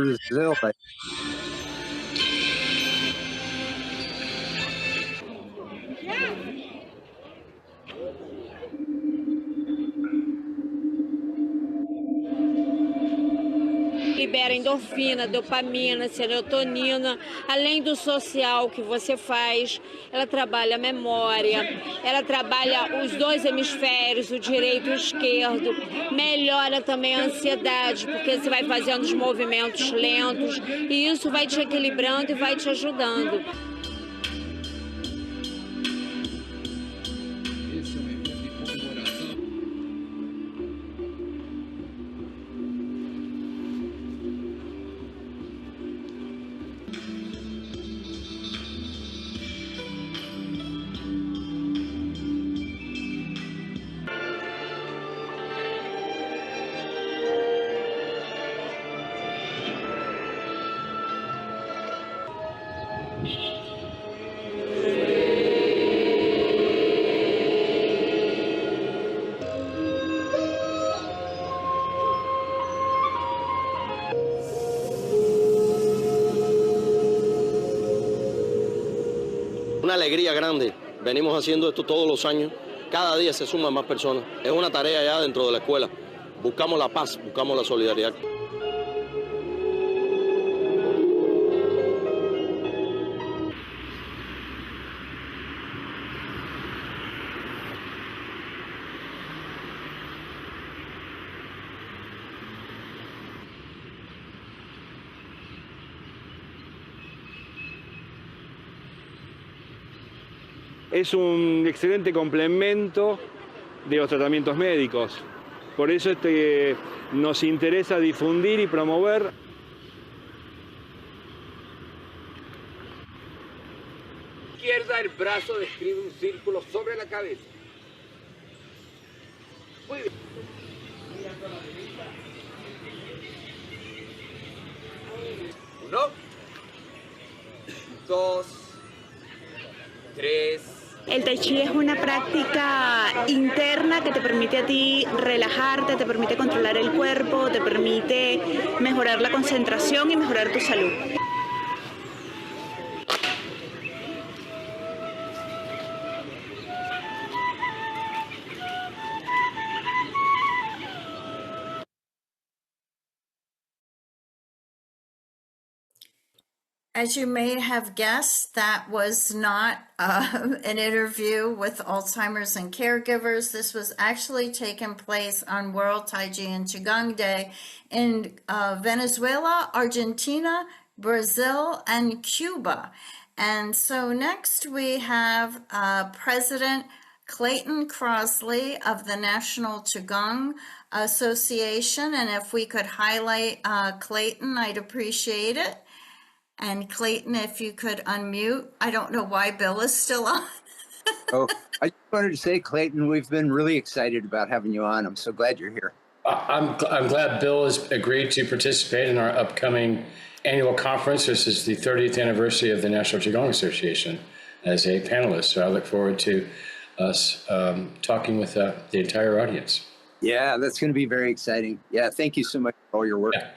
Brazil. Libera endorfina, dopamina, serotonina, além do social que você faz, ela trabalha a memória, ela trabalha os dois hemisférios, o direito e o esquerdo, melhora também a ansiedade, porque você vai fazendo os movimentos lentos e isso vai te equilibrando e vai te ajudando. Una alegría grande. Venimos haciendo esto todos los años. Cada día se suman más personas. Es una tarea ya dentro de la escuela. Buscamos la paz, buscamos la solidaridad. Es un excelente complemento de los tratamientos médicos. Por eso nos interesa difundir y promover. Izquierda, el brazo describe un círculo sobre la cabeza. Muy bien. Mirando a la derecha. 1, 2, 3. El Tai Chi es una práctica interna que te permite a ti relajarte, te permite controlar el cuerpo, te permite mejorar la concentración y mejorar tu salud. As you may have guessed, that was not an interview with Alzheimer's and caregivers. This was actually taking place on World Tai Chi and Qigong Day in Venezuela, Argentina, Brazil, and Cuba. And so next we have President Clayton Crosley of the National Qigong Association. And if we could highlight Clayton, I'd appreciate it. And Clayton, if you could unmute. I don't know why Bill is still on. Oh, I just wanted to say, Clayton, we've been really excited about having you on. I'm so glad you're here. I'm glad Bill has agreed to participate in our upcoming annual conference. This is the 30th anniversary of the National Qigong Association as a panelist. So I look forward to us talking with the entire audience. Yeah, that's going to be very exciting. Yeah, thank you so much for all your work. Yeah.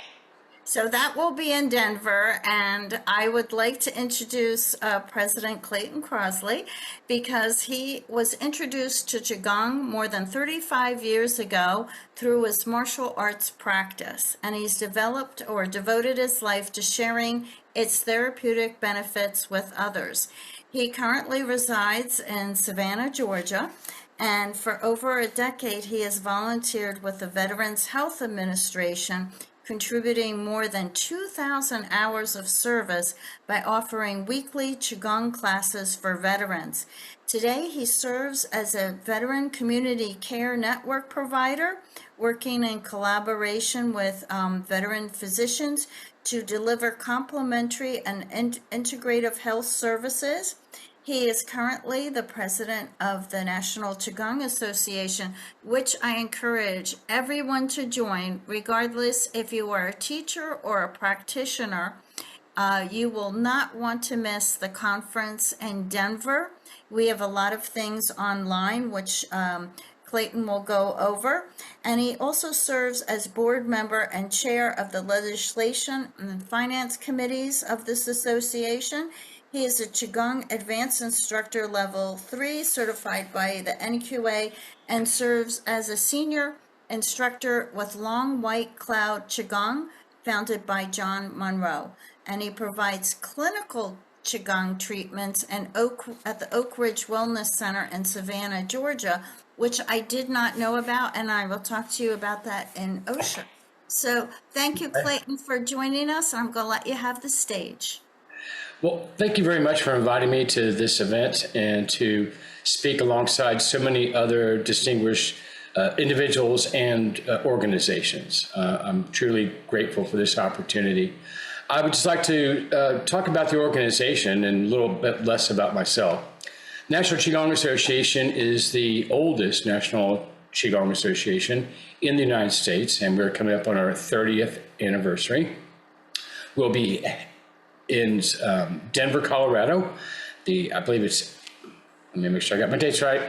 So that will be in Denver, and I would like to introduce President Clayton Crosley because he was introduced to Qigong more than 35 years ago through his martial arts practice, and he's developed or devoted his life to sharing its therapeutic benefits with others. He currently resides in Savannah, Georgia, and for over a decade he has volunteered with the Veterans Health Administration, contributing more than 2,000 hours of service by offering weekly Qigong classes for veterans. Today, he serves as a veteran community care network provider, working in collaboration with veteran physicians to deliver complementary and integrative health services. He is currently the president of the National Qigong Association, which I encourage everyone to join, regardless if you are a teacher or a practitioner. You will not want to miss the conference in Denver. We have a lot of things online, which Clayton will go over. And he also serves as board member and chair of the legislation and finance committees of this association. He is a Qigong Advanced Instructor Level 3 certified by the NQA and serves as a senior instructor with Long White Cloud Qigong, founded by John Monroe. And he provides clinical Qigong treatments at the Oak Ridge Wellness Center in Savannah, Georgia, which I did not know about, and I will talk to you about that in OSHA. So thank you, Clayton, for joining us. I'm going to let you have the stage. Well, thank you very much for inviting me to this event and to speak alongside so many other distinguished individuals and organizations. I'm truly grateful for this opportunity. I would just like to talk about the organization and a little bit less about myself. National Qigong Association is the oldest national Qigong association in the United States, and we're coming up on our 30th anniversary. We'll be in Denver, Colorado. I believe it's, let me make sure I got my dates right.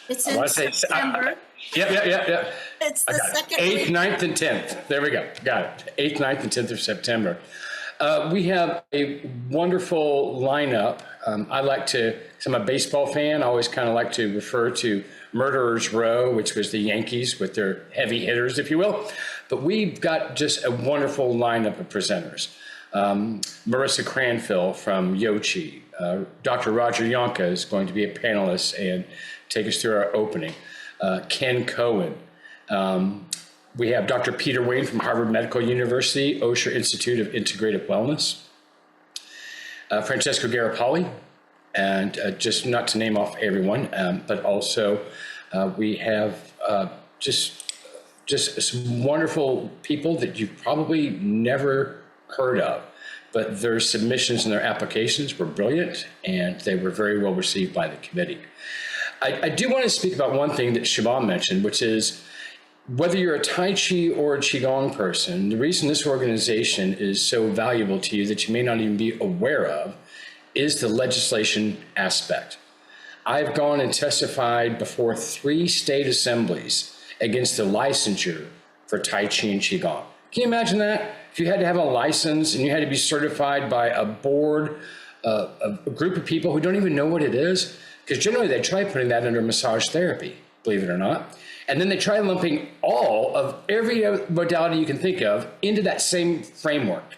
It's in September. Yep. It's the second 8th, week. 9th, and 10th. There we go. Got it. 8th, 9th, and 10th of September. We have a wonderful lineup. I like to, because I'm a baseball fan, I always kind of like to refer to Murderers Row, which was the Yankees with their heavy hitters, if you will. But we've got just a wonderful lineup of presenters. Marissa Cranfill from Yochi. Dr. Roger Yonka is going to be a panelist and take us through our opening. Ken Cohen. We have Dr. Peter Wayne from Harvard Medical University, Osher Institute of Integrative Wellness. Francesco Garipalli, and just not to name off everyone, but also we have just some wonderful people that you've probably never heard of, but their submissions and their applications were brilliant, and they were very well received by the committee. I do want to speak about one thing that Siobhan mentioned, which is whether you're a Tai Chi or a Qigong person, the reason this organization is so valuable to you that you may not even be aware of is the legislation aspect. I've gone and testified before 3 state assemblies against the licensure for Tai Chi and Qigong. Can you imagine that? If you had to have a license and you had to be certified by a board, a group of people who don't even know what it is, because generally they try putting that under massage therapy, believe it or not. And then they try lumping all of every modality you can think of into that same framework.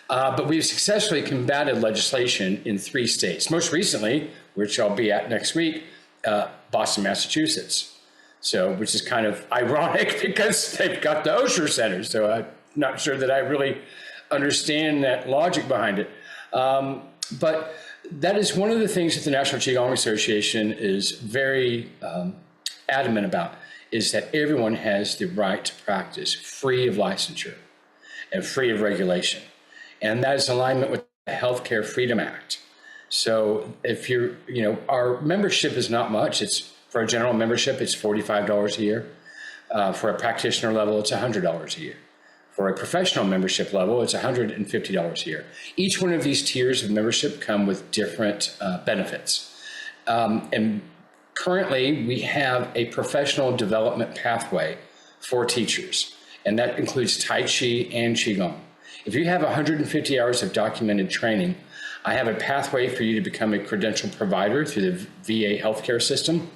But we've successfully combated legislation in 3 states. Most recently, which I'll be at next week, Boston, Massachusetts. So, which is kind of ironic because they've got the Osher Center. So I'm not sure that I really understand that logic behind it. But that is one of the things that the National Qigong Association is very adamant about, is that everyone has the right to practice free of licensure and free of regulation. And that is in alignment with the Healthcare Freedom Act. So if you're, our membership is not much. It's for a general membership, it's $45 a year. For a practitioner level, it's $100 a year. For a professional membership level, it's $150 a year. Each one of these tiers of membership come with different benefits. And currently, we have a professional development pathway for teachers, and that includes Tai Chi and Qigong. If you have 150 hours of documented training, I have a pathway for you to become a credential provider through the VA healthcare system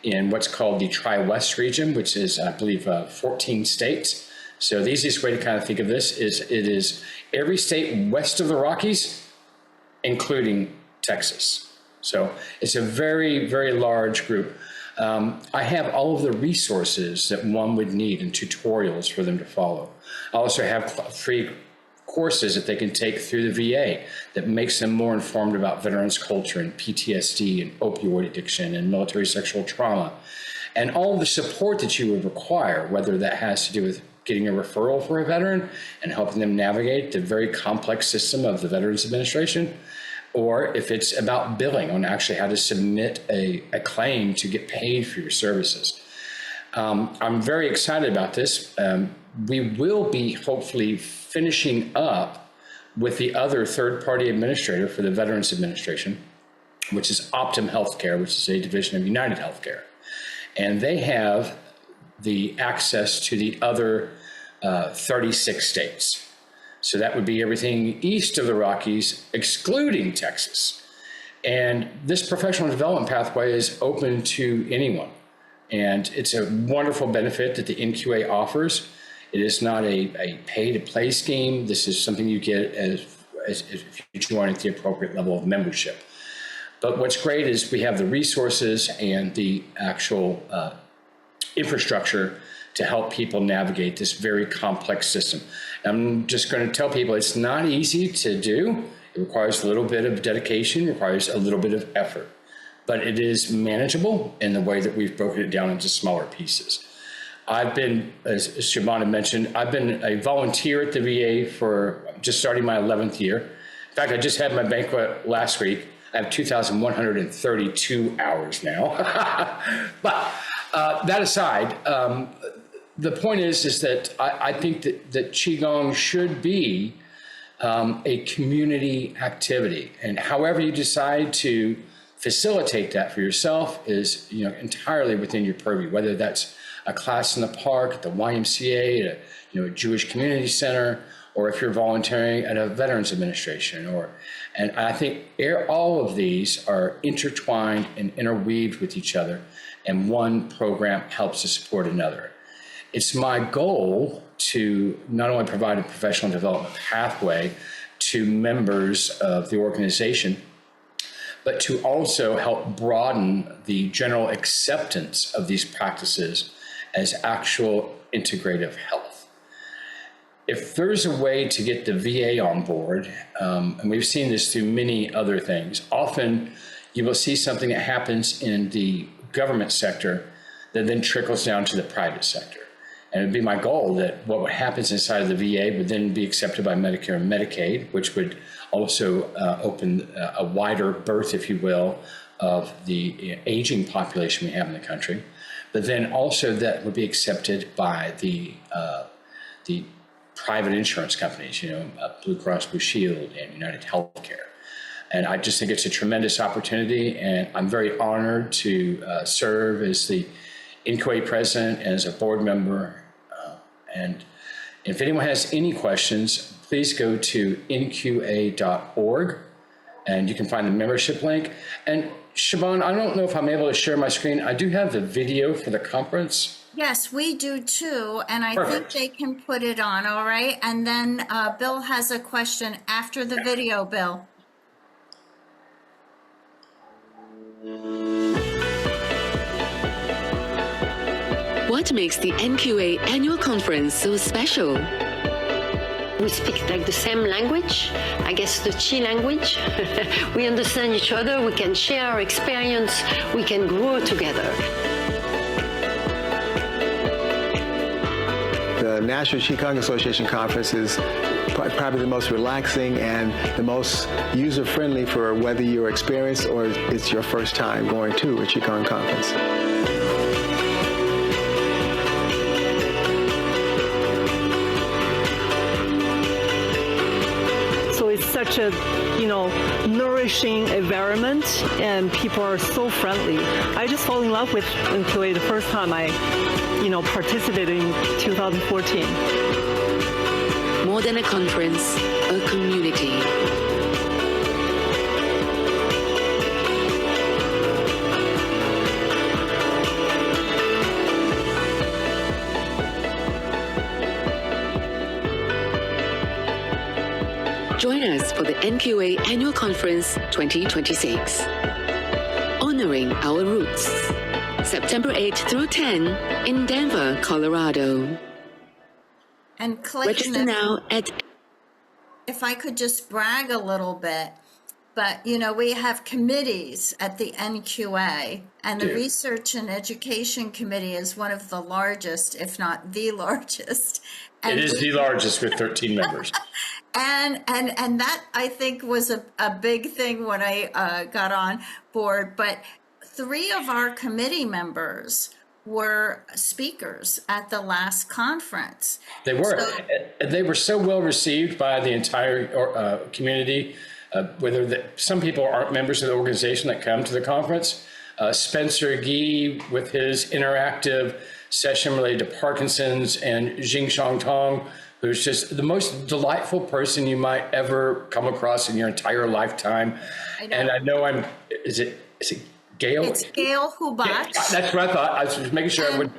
in what's called the Tri-West region, which is, I believe, 14 states. So the easiest way to kind of think of this is it is every state west of the Rockies, including Texas. So it's a very, very large group. I have all of the resources that one would need and tutorials for them to follow. I also have free courses that they can take through the VA that makes them more informed about veterans culture and PTSD and opioid addiction and military sexual trauma. And all the support that you would require, whether that has to do with getting a referral for a veteran and helping them navigate the very complex system of the Veterans Administration, or if it's about billing on actually how to submit a claim to get paid for your services. I'm very excited about this. We will be hopefully finishing up with the other third-party administrator for the Veterans Administration, which is Optum Healthcare, which is a division of United Healthcare. and they have the access to the other 36 states. So that would be everything east of the Rockies, excluding Texas. And this professional development pathway is open to anyone. And it's a wonderful benefit that the NQA offers. It is not a pay-to-play scheme. This is something you get as if you join at the appropriate level of membership. But what's great is we have the resources and the actual infrastructure to help people navigate this very complex system. I'm just going to tell people it's not easy to do. It requires a little bit of dedication, requires a little bit of effort, but it is manageable in the way that we've broken it down into smaller pieces. I've been, as Siobhan had mentioned, I've been a volunteer at the VA for just starting my 11th year. In fact, I just had my banquet last week. I have 2,132 hours now. But that aside, the point is that I think that Qigong should be a community activity. And however you decide to facilitate that for yourself is entirely within your purview, whether that's a class in the park, at the YMCA, at a Jewish community center, or if you're volunteering at a Veterans Administration, and I think all of these are intertwined and interweaved with each other, and one program helps to support another. It's my goal to not only provide a professional development pathway to members of the organization, but to also help broaden the general acceptance of these practices as actual integrative health. If there's a way to get the VA on board, and we've seen this through many other things, often you will see something that happens in the government sector that then trickles down to the private sector. And it would be my goal that what happens inside of the VA would then be accepted by Medicare and Medicaid, which would also open a wider berth, if you will, of the aging population we have in the country. But then also that would be accepted by the private insurance companies, Blue Cross Blue Shield and United Healthcare. And I just think it's a tremendous opportunity, and I'm very honored to serve as the NQA president and as a board member. And if anyone has any questions, please go to nqa.org, and you can find the membership link. And Siobhan, I don't know if I'm able to share my screen. I do have the video for the conference. Yes, we do too, and I Perfect. think they can put it on, all right? And then Bill has a question after the video, Bill. What makes the NQA annual conference so special? We speak like the same language, I guess the Qi language. We understand each other, we can share our experience, we can grow together. The National Qigong Association Conference is probably the most relaxing and the most user-friendly for whether you're experienced or it's your first time going to a Qigong conference. Such a, nourishing environment, and people are so friendly. I just fall in love with NQA the first time I, participated in 2014. More than a conference, a community. Join us for the NQA Annual Conference 2026. Honoring Our Roots. September 8 through 10 in Denver, Colorado. And Clayton, Register now at... if I could just brag a little bit, but we have committees at the NQA, and the Research and Education Committee is one of the largest, if not the largest. And it is the largest with 13 members. And that, I think, was a big thing when I got on board. But 3 of our committee members were speakers at the last conference. They were. They were so well received by the entire community. Some people aren't members of the organization that come to the conference, Spencer Gee with his interactive session related to Parkinson's, and Jing Shang Tong, who's just the most delightful person you might ever come across in your entire lifetime. And I know is it Gail? It's Gail Hubat. Yeah, that's what I thought. I was just making sure I would.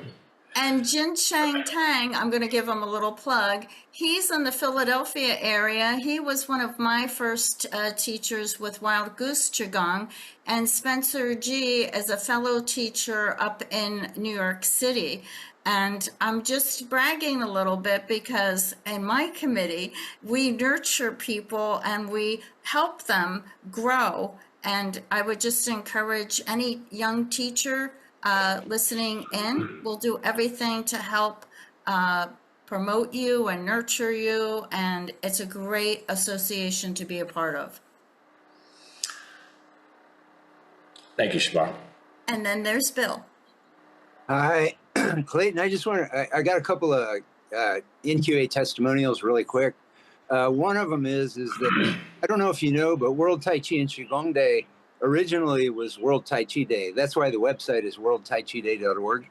And Jin Chang Tang, I'm going to give him a little plug. He's in the Philadelphia area. He was one of my first teachers with Wild Goose Qigong. And Spencer G is a fellow teacher up in New York City. And I'm just bragging a little bit because in my committee, we nurture people and we help them grow. And I would just encourage any young teacher listening in. We'll do everything to help promote you and nurture you, and it's a great association to be a part of. Thank you, Shabar. And then there's Bill. Hi, Clayton. I just want to, I got a couple of NQA testimonials really quick. One of them is that, I don't know if you know, but World Tai Chi and Qigong Day originally was World Tai Chi Day. That's why the website is worldtaichiday.org.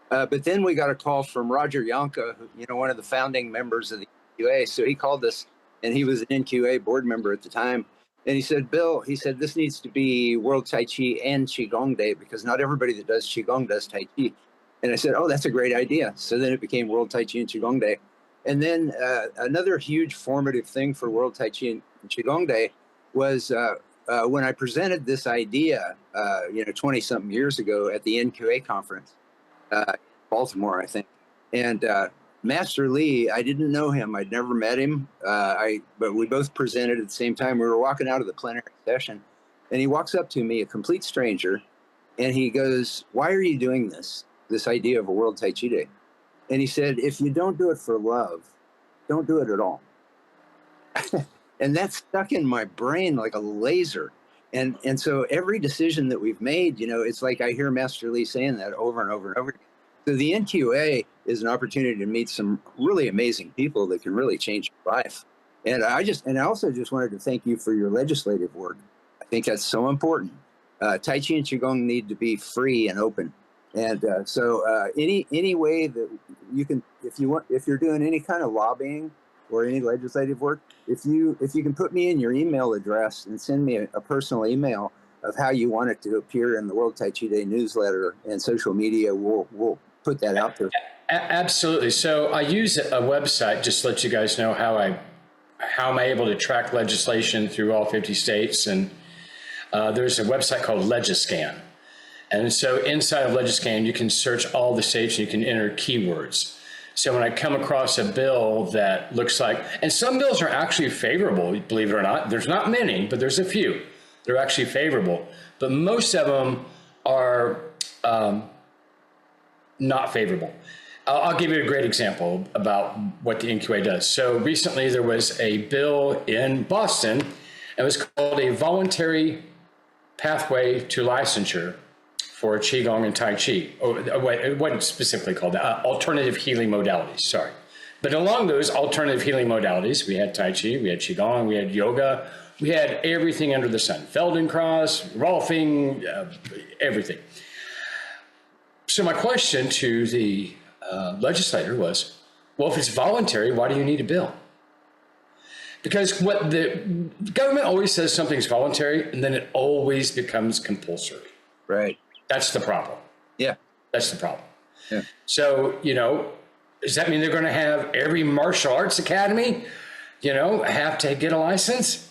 But then we got a call from Roger Yanka, who, one of the founding members of the NQA. So he called us, and he was an NQA board member at the time. And he said, Bill, this needs to be World Tai Chi and Qigong Day, because not everybody that does Qigong does Tai Chi. And I said, oh, that's a great idea. So then it became World Tai Chi and Qigong Day. And then another huge formative thing for World Tai Chi and Qigong Day was when I presented this idea, 20-something years ago at the NQA conference, Baltimore, I think. And Master Lee, I didn't know him. I'd never met him. But we both presented at the same time. We were walking out of the plenary session, and he walks up to me, a complete stranger, and he goes, why are you doing this idea of a World Tai Chi Day? And he said, if you don't do it for love, don't do it at all. And that stuck in my brain like a laser. And so every decision that we've made, it's like I hear Master Lee saying that over and over and over again. So the NQA is an opportunity to meet some really amazing people that can really change your life. And I also just wanted to thank you for your legislative work. I think that's so important. Tai Chi and Qigong need to be free and open. And so any way that you can, if you're doing any kind of lobbying or any legislative work, if you can put me in your email address and send me a personal email of how you want it to appear in the World Tai Chi Day newsletter and social media, we'll put that out there. Absolutely. So I use a website, just to let you guys know how am I able to track legislation through all 50 states. And there's a website called Legiscan. And so inside of Legiscan, you can search all the states and you can enter keywords. So when I come across a bill that looks like, and some bills are actually favorable, believe it or not, there's not many, but there's a few. They're actually favorable. But most of them are not favorable. I'll give you a great example about what the NQA does. So recently there was a bill in Boston. It was called a voluntary pathway to licensure for Qigong and Tai Chi. It wasn't specifically called that. Alternative healing modalities, sorry. But along those alternative healing modalities, we had Tai Chi, we had Qigong, we had yoga, we had everything under the sun. Feldenkrais, Rolfing, everything. So my question to the legislator was, well, if it's voluntary, why do you need a bill? Because what the government always says something's voluntary, and then it always becomes compulsory. Right. That's the problem. Yeah. That's the problem. Yeah. So, does that mean they're going to have every martial arts academy, have to get a license?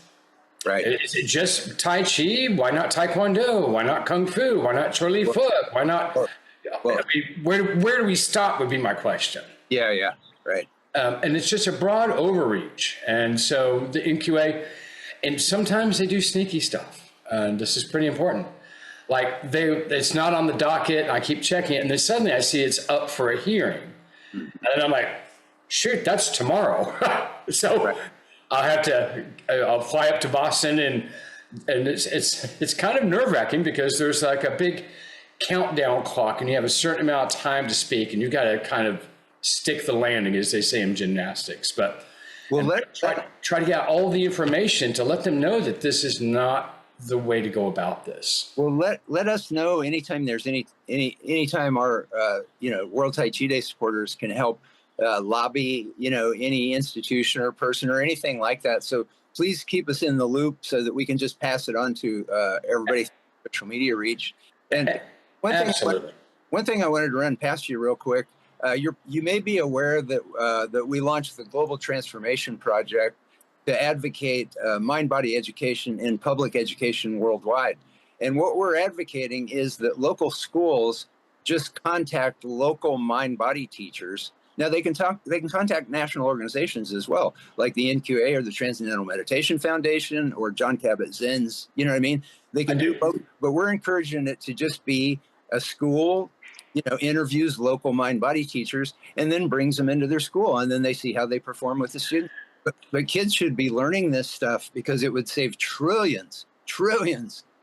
Right. Is it just Tai Chi? Why not Taekwondo? Why not Kung Fu? Why not Chun Li Foot? Why not? Where do we stop would be my question. Yeah. Right. And it's just a broad overreach. And so the NQA, and sometimes they do sneaky stuff. And this is pretty important. Like it's not on the docket. I keep checking it. And then suddenly I see it's up for a hearing. And I'm like, shoot, that's tomorrow. So I'll fly up to Boston and it's kind of nerve wracking because there's like a big countdown clock and you have a certain amount of time to speak and you've got to kind of stick the landing, as they say in gymnastics. But try to get all the information to let them know that this is not the way to go about this? Well, let us know anytime there's anytime our World Tai Chi Day supporters can help lobby any institution or person or anything like that. So please keep us in the loop so that we can just pass it on to everybody's social media reach. And Absolutely. One thing I wanted to run past you real quick. You may be aware that we launched the Global Transformation Project to advocate mind-body education in public education worldwide. And what we're advocating is that local schools just contact local mind-body teachers. Now they can contact national organizations as well, like the NQA or the Transcendental Meditation Foundation or John Kabat-Zinn's, you know what I mean? They can do both, but we're encouraging it to just be a school, interviews local mind-body teachers and then brings them into their school, and then they see how they perform with the students. But kids should be learning this stuff because it would save trillions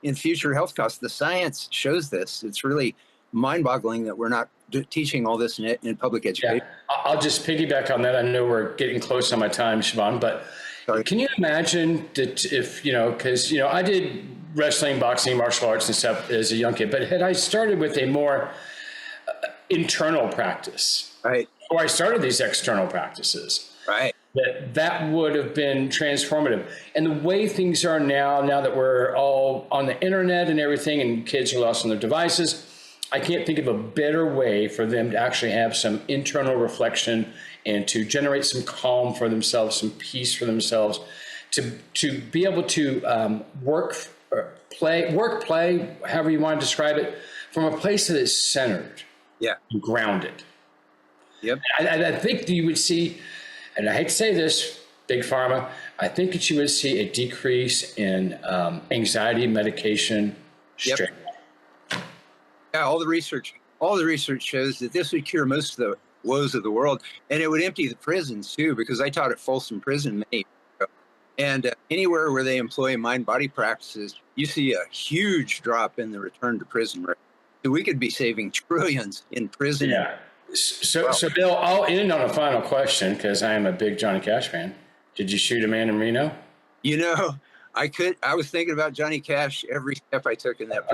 in future health costs. The science shows this. It's really mind-boggling that we're not teaching all this in public education. Yeah. I'll just piggyback on that. I know we're getting close on my time, Siobhan, but can you imagine that if, because, I did wrestling, boxing, martial arts and stuff as a young kid, but had I started with a more internal practice, right, or I started these external practices, right, that would have been transformative. And the way things are now that we're all on the internet and everything, and kids are lost on their devices, I can't think of a better way for them to actually have some internal reflection and to generate some calm for themselves, some peace for themselves, to be able to work, play, however you want to describe it, from a place that is centered, and grounded. Yep. I think that you would see, and I hate to say this, Big Pharma, I think that you would see a decrease in anxiety medication. Yep. Yeah, all the research shows that this would cure most of the woes of the world, and it would empty the prisons too, because I taught at Folsom Prison many years ago. And anywhere where they employ mind-body practices, you see a huge drop in the return to prison rate. So we could be saving trillions in prison. Yeah. So Bill, I'll end on a final question because I am a big Johnny Cash fan. Did you shoot a man in Reno? I was thinking about Johnny Cash every step I took in that.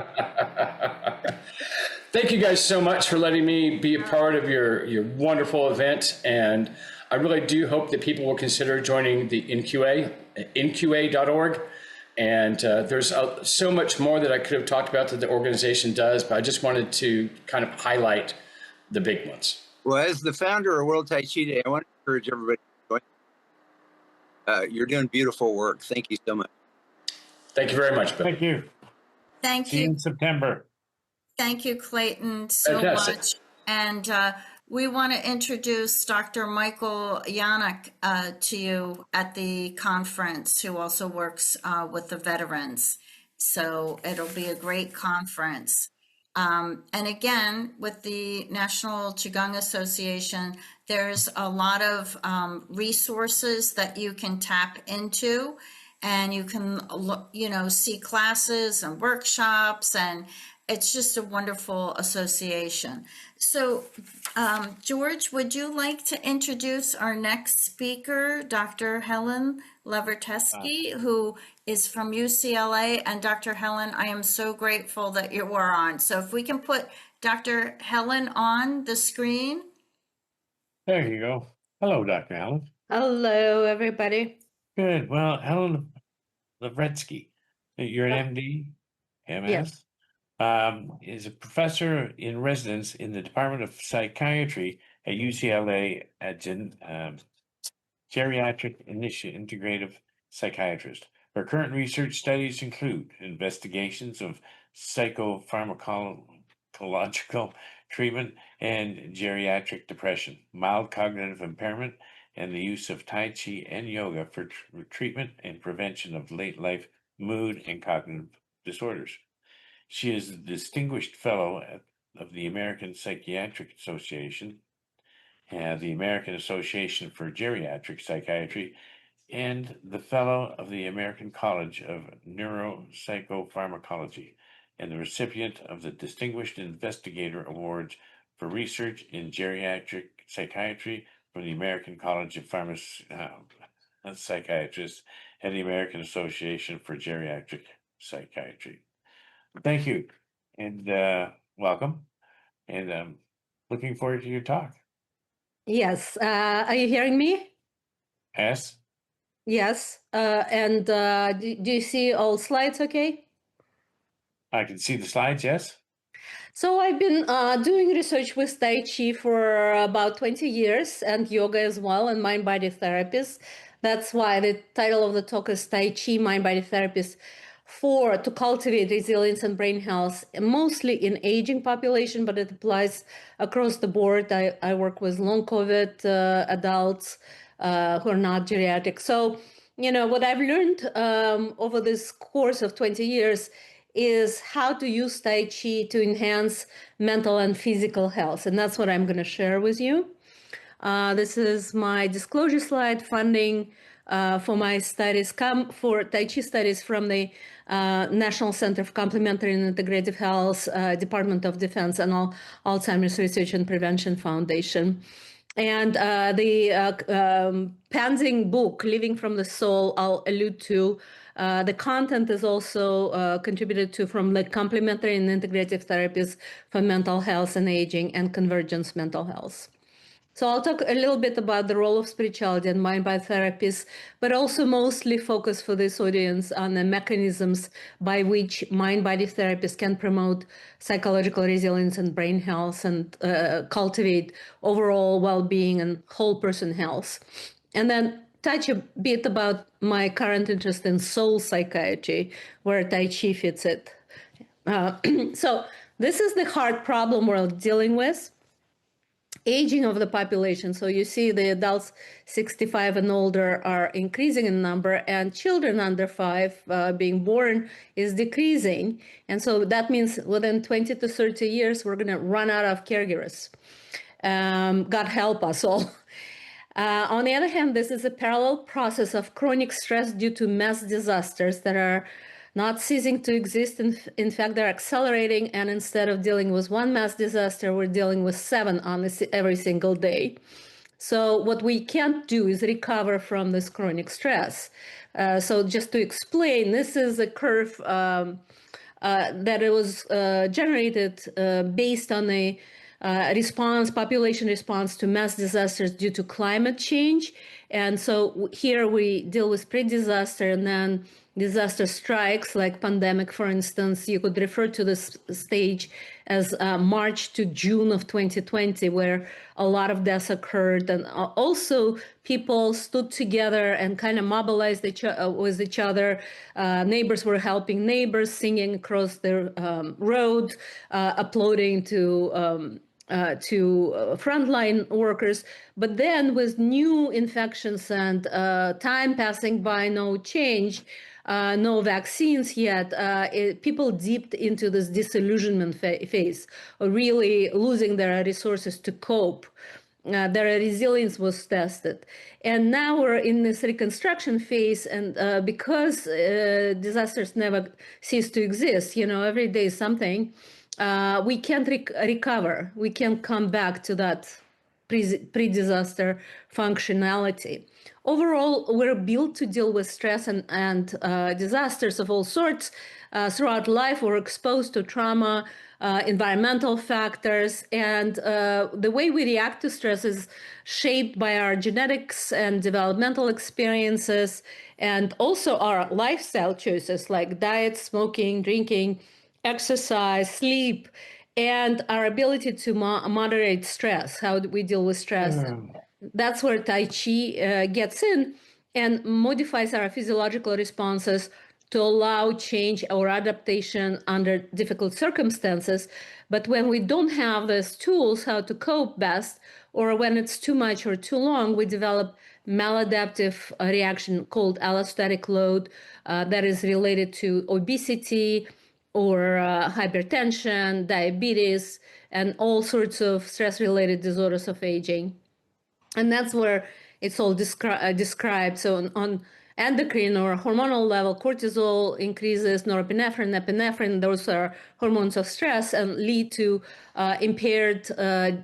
Thank you guys so much for letting me be a part of your wonderful event. And I really do hope that people will consider joining the NQA, nqa.org. And there's so much more that I could have talked about that the organization does, but I just wanted to kind of highlight the big ones. Well, as the founder of World Tai Chi Day, I want to encourage everybody to join. You're doing beautiful work. Thank you so much. Thank you very much, Bill. Thank you. Thank See you in September. Thank you, Clayton, so Fantastic. much. And we want to introduce Dr. Michael Yannick to you at the conference, who also works with the veterans. So it'll be a great conference. And again, with the National Qigong Association, there's a lot of resources that you can tap into, and you can see classes and workshops, and it's just a wonderful association. So, George, would you like to introduce our next speaker, Dr. Helen Lavretsky, who is from UCLA? And Dr. Helen, I am so grateful that you were on. So if we can put Dr. Helen on the screen. There you go. Hello, Dr. Helen. Hello, everybody. Good. Well, Helen Lavretsky, you're an MD, MS? Yes. Is a professor in residence in the Department of Psychiatry at UCLA at Geriatric Integrative Psychiatrist. Her current research studies include investigations of psychopharmacological treatment and geriatric depression, mild cognitive impairment, and the use of Tai Chi and yoga for treatment and prevention of late life mood and cognitive disorders. She is a distinguished fellow of the American Psychiatric Association, the American Association for Geriatric Psychiatry, and the fellow of the American College of Neuropsychopharmacology, and the recipient of the Distinguished Investigator Awards for Research in Geriatric Psychiatry from the American College of Psychiatrists and the American Association for Geriatric Psychiatry. Thank you, and welcome, and I'm looking forward to your talk. Yes. Are you hearing me? Yes? Yes. And do you see all slides okay? I can see the slides, yes? So I've been doing research with Tai Chi for about 20 years and yoga as well and mind-body therapies. That's why the title of the talk is Tai Chi, Mind-Body Therapies to cultivate resilience and brain health, mostly in aging population, but it applies across the board. I work with long COVID adults who are not geriatric. So, what I've learned over this course of 20 years is how to use Tai Chi to enhance mental and physical health. And that's what I'm going to share with you. This is my disclosure slide. Funding for my studies for Tai Chi studies from the National Center for Complementary and Integrative Health, Department of Defense, and Alzheimer's Research and Prevention Foundation. And the pending book, Living from the Soul, I'll allude to. The content is also contributed to from the complementary and integrative therapies for mental health and aging and convergence mental health. So I'll talk a little bit about the role of spirituality and mind-body therapies, but also mostly focus for this audience on the mechanisms by which mind-body therapies can promote psychological resilience and brain health and cultivate overall well-being and whole person health. And then touch a bit about my current interest in soul psychiatry, where Tai Chi fits it. So this is the hard problem we're dealing with. Aging of the population. So you see the adults 65 and older are increasing in number, and children under 5 being born is decreasing. And so that means within 20 to 30 years, we're going to run out of caregivers. God help us all. On the other hand, this is a parallel process of chronic stress due to mass disasters that are not ceasing to exist. In fact, they're accelerating. And instead of dealing with one mass disaster, we're dealing with 7 on every single day. So what we can't do is recover from this chronic stress. So just to explain, this is a curve that it was generated based on a population response to mass disasters due to climate change. And so here we deal with pre-disaster, and then disaster strikes, like pandemic, for instance. You could refer to this stage as March to June of 2020, where a lot of deaths occurred. And also people stood together and kind of mobilized with each other. Neighbors were helping neighbors, singing across the road, applauding to frontline workers. But then with new infections and time passing by, no change, no vaccines yet, people dipped into this disillusionment phase, or really losing their resources to cope. Their resilience was tested. And now we're in this reconstruction phase, and because disasters never cease to exist, every day is something, we can't recover. We can't come back to that pre-disaster functionality. Overall, we're built to deal with stress and disasters of all sorts. Throughout life, we're exposed to trauma, environmental factors, and the way we react to stress is shaped by our genetics and developmental experiences, and also our lifestyle choices like diet, smoking, drinking, exercise, sleep, and our ability to moderate stress, how we deal with stress. That's where Tai Chi gets in and modifies our physiological responses to allow change or adaptation under difficult circumstances. But when we don't have these tools, how to cope best, or when it's too much or too long, we develop maladaptive reaction called allostatic load that is related to obesity or hypertension, diabetes, and all sorts of stress-related disorders of aging. And that's where it's all described. So on endocrine or hormonal level, cortisol increases, norepinephrine, epinephrine, those are hormones of stress and lead to impaired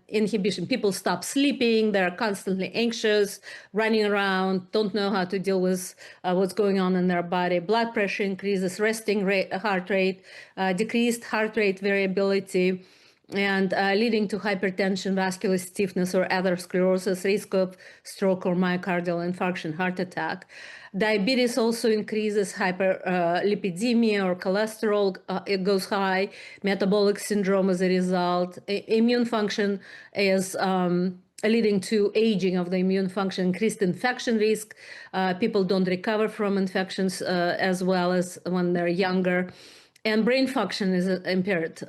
inhibition. People stop sleeping, they're constantly anxious, running around, don't know how to deal with what's going on in their body. Blood pressure increases, resting rate, heart rate, decreased heart rate variability, and leading to hypertension, vascular stiffness, or atherosclerosis, risk of stroke or myocardial infarction, heart attack. Diabetes also increases, hyperlipidemia or cholesterol, it goes high, metabolic syndrome as a result. Immune function is leading to aging of the immune function, increased infection risk. People don't recover from infections as well as when they're younger. And brain function is impaired,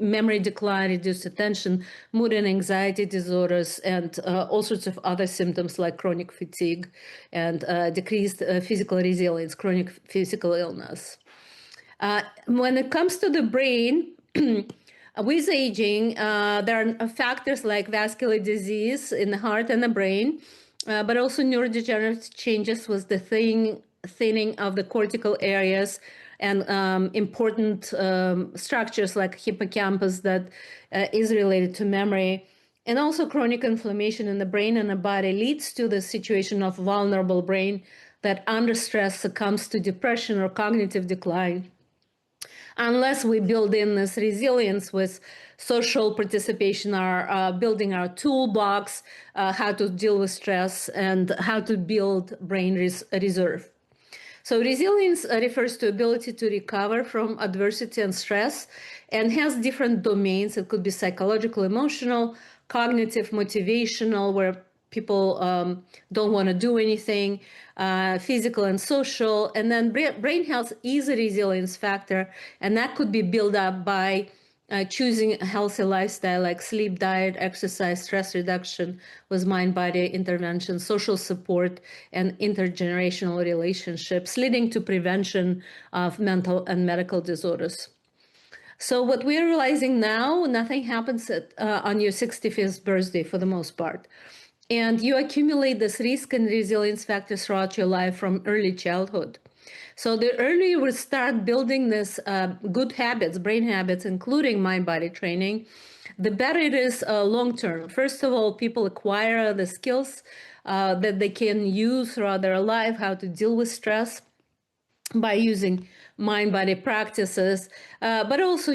memory decline, reduced attention, mood and anxiety disorders, and all sorts of other symptoms like chronic fatigue and decreased physical resilience, chronic physical illness. When it comes to the brain, with aging, there are factors like vascular disease in the heart and the brain, but also neurodegenerative changes with the thinning of the cortical areas, and important structures like hippocampus that is related to memory. And also chronic inflammation in the brain and the body leads to the situation of vulnerable brain that under stress succumbs to depression or cognitive decline. Unless we build in this resilience with social participation, our building our toolbox, how to deal with stress and how to build brain reserve. So resilience refers to ability to recover from adversity and stress and has different domains. It could be psychological, emotional, cognitive, motivational, where people don't want to do anything, physical and social. And then brain health is a resilience factor, and that could be built up by choosing a healthy lifestyle like sleep, diet, exercise, stress reduction with mind-body intervention, social support, and intergenerational relationships, leading to prevention of mental and medical disorders. So what we're realizing now, nothing happens on your 65th birthday for the most part. And you accumulate this risk and resilience factors throughout your life from early childhood. So the earlier we start building this good habits, brain habits, including mind-body training, the better it is long-term. First of all, people acquire the skills that they can use throughout their life, how to deal with stress by using mind-body practices, but also,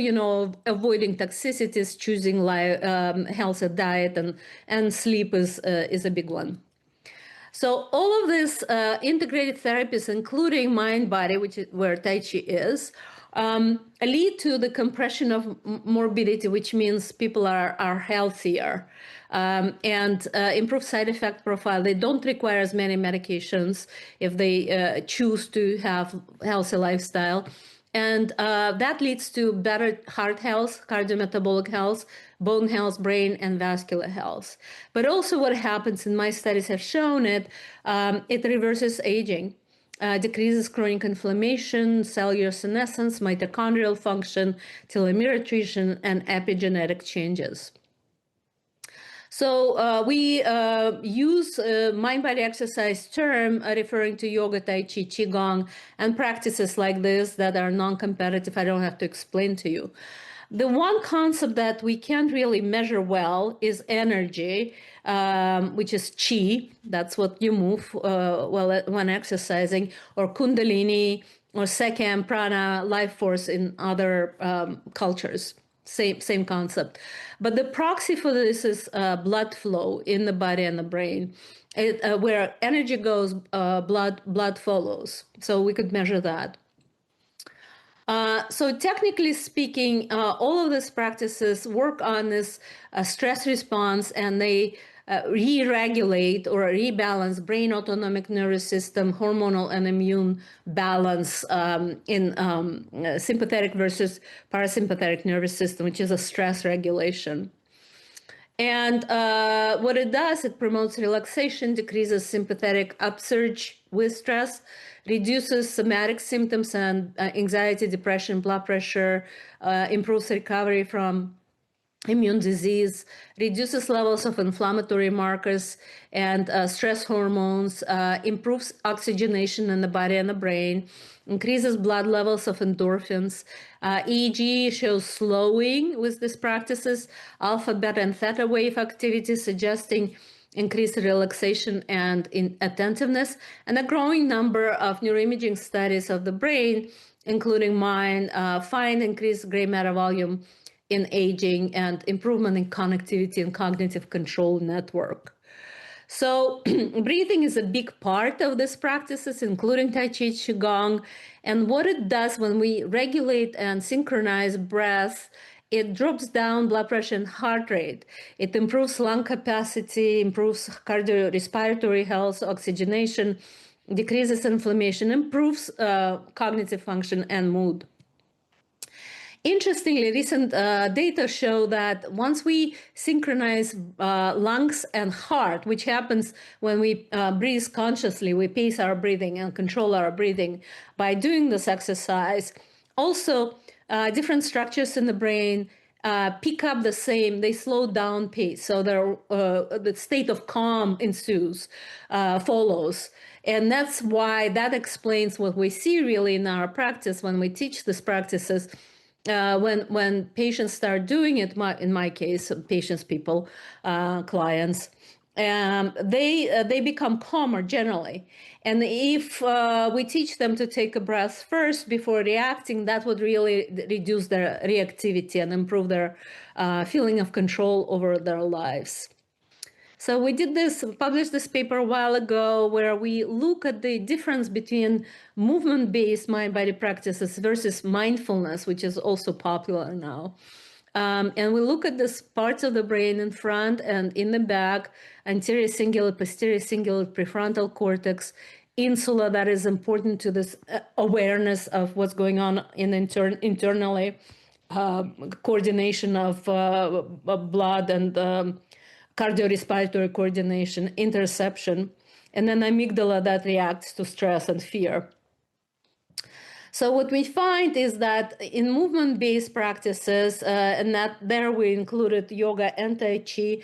avoiding toxicities, choosing healthy diet, and sleep is a big one. So all of this integrated therapies, including mind-body, which is where Tai Chi is, lead to the compression of morbidity, which means people are healthier, and improve side effect profile. They don't require as many medications if they choose to have healthy lifestyle. And that leads to better heart health, cardiometabolic health, bone health, brain and vascular health. But also what happens, in my studies have shown it reverses aging, decreases chronic inflammation, cellular senescence, mitochondrial function, telomere attrition, and epigenetic changes. So we use mind-body exercise term referring to yoga, Tai Chi, Qigong, and practices like this that are non-competitive. I don't have to explain to you. The one concept that we can't really measure well is energy, which is Qi. That's what you move when exercising, or Kundalini, or Sekhem, Prana, life force in other cultures. Same concept. But the proxy for this is blood flow in the body and the brain. Where energy goes, blood follows. So we could measure that. So technically speaking, all of these practices work on this stress response, and they re-regulate or rebalance brain autonomic nervous system, hormonal and immune balance in sympathetic versus parasympathetic nervous system, which is a stress regulation. And what it does, it promotes relaxation, decreases sympathetic upsurge with stress, reduces somatic symptoms and anxiety, depression, blood pressure, improves recovery from immune disease, reduces levels of inflammatory markers and stress hormones, improves oxygenation in the body and the brain, increases blood levels of endorphins. EEG shows slowing with these practices, alpha, beta, and theta wave activity suggesting increased relaxation and attentiveness, and a growing number of neuroimaging studies of the brain, including mine, find increased gray matter volume in aging and improvement in connectivity and cognitive control network. So breathing is a big part of these practices, including Tai Chi Qigong. And what it does when we regulate and synchronize breath, it drops down blood pressure and heart rate. It improves lung capacity, improves cardiorespiratory health, oxygenation, decreases inflammation, improves cognitive function and mood. Interestingly, recent data show that once we synchronize lungs and heart, which happens when we breathe consciously, we pace our breathing and control our breathing by doing this exercise. Also, different structures in the brain pick up the same, they slow down pace. So the state of calm ensues, follows. And that's why that explains what we see really in our practice when we teach these practices. When patients start doing it, in my case, patients, people, clients, they become calmer generally. And if we teach them to take a breath first before reacting, that would really reduce their reactivity and improve their feeling of control over their lives. So we published this paper a while ago where we look at the difference between movement-based mind-body practices versus mindfulness, which is also popular now. And we look at these parts of the brain in front and in the back, anterior cingulate, posterior cingulate, prefrontal cortex, insula that is important to this awareness of what's going on internally, coordination of blood and cardiorespiratory coordination, interoception, and then amygdala that reacts to stress and fear. So what we find is that in movement-based practices, and that there we included yoga and Tai Chi,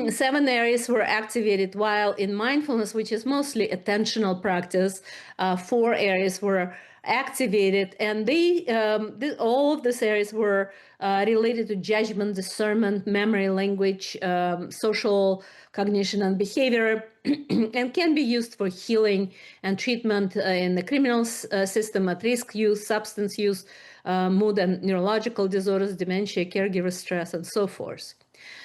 7 areas were activated, while in mindfulness, which is mostly attentional practice, 4 areas were activated, and all of these areas were related to judgment, discernment, memory, language, social cognition, and behavior, and can be used for healing and treatment in the criminal system, at-risk use, substance use, mood and neurological disorders, dementia, caregiver stress, and so forth.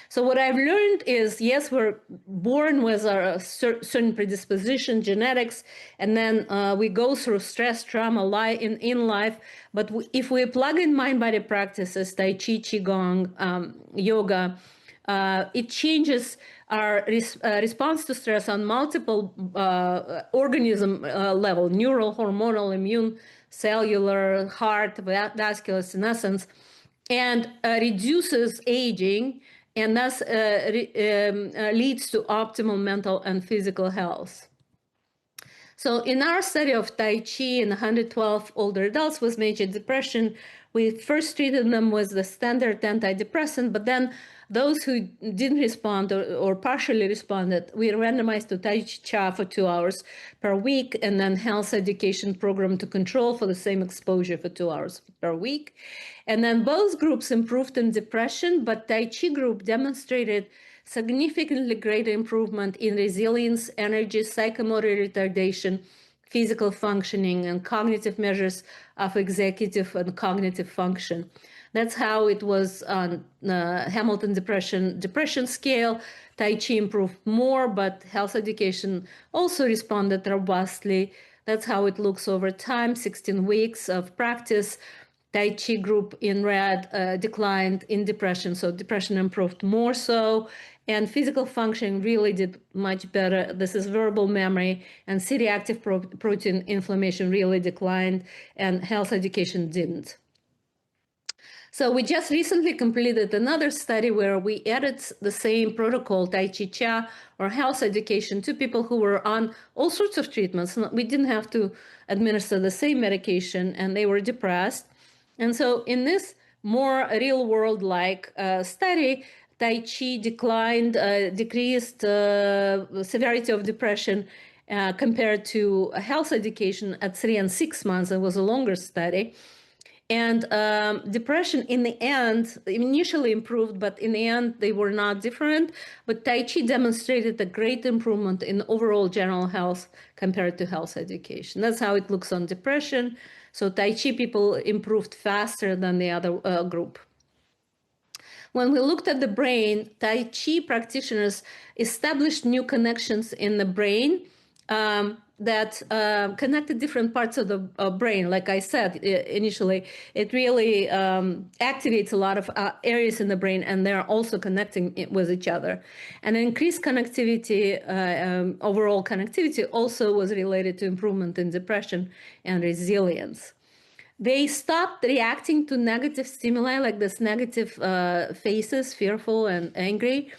So what I've learned is, yes, we're born with a certain predisposition, genetics, and then we go through stress, trauma in life. But if we plug in mind-body practices, Tai Chi, Qigong, yoga, it changes our response to stress on multiple organism level, neural, hormonal, immune, cellular, heart, vascular, senescence, and reduces aging, and thus leads to optimal mental and physical health. So in our study of Tai Chi in 112 older adults with major depression, we first treated them with the standard antidepressant, but then those who didn't respond or partially responded, we randomized to Tai Chi for 2 hours per week, and then health education program to control for the same exposure for 2 hours per week. And then both groups improved in depression, but Tai Chi group demonstrated significantly greater improvement in resilience, energy, psychomotor retardation, physical functioning, and cognitive measures of executive and cognitive function. That's how it was on Hamilton depression scale. Tai Chi improved more, but health education also responded robustly. That's how it looks over time, 16 weeks of practice. Tai Chi group in red declined in depression, so depression improved more so, and physical function really did much better. This is verbal memory, and C-reactive protein inflammation really declined, and health education didn't. So we just recently completed another study where we added the same protocol, Tai Chi Cha, or health education, to people who were on all sorts of treatments. We didn't have to administer the same medication, and they were depressed. And so in this more real-world-like study, Tai Chi decreased severity of depression compared to health education at 3 and 6 months. It was a longer study. And depression in the end initially improved, but in the end they were not different. But Tai Chi demonstrated a great improvement in overall general health compared to health education. That's how it looks on depression. So Tai Chi people improved faster than the other group. When we looked at the brain, Tai Chi practitioners established new connections in the brain that connected different parts of the brain. Like I said initially, it really activates a lot of areas in the brain, and they're also connecting with each other. And increased connectivity, overall connectivity, also was related to improvement in depression and resilience. They stopped reacting to negative stimuli like this negative faces, fearful and angry,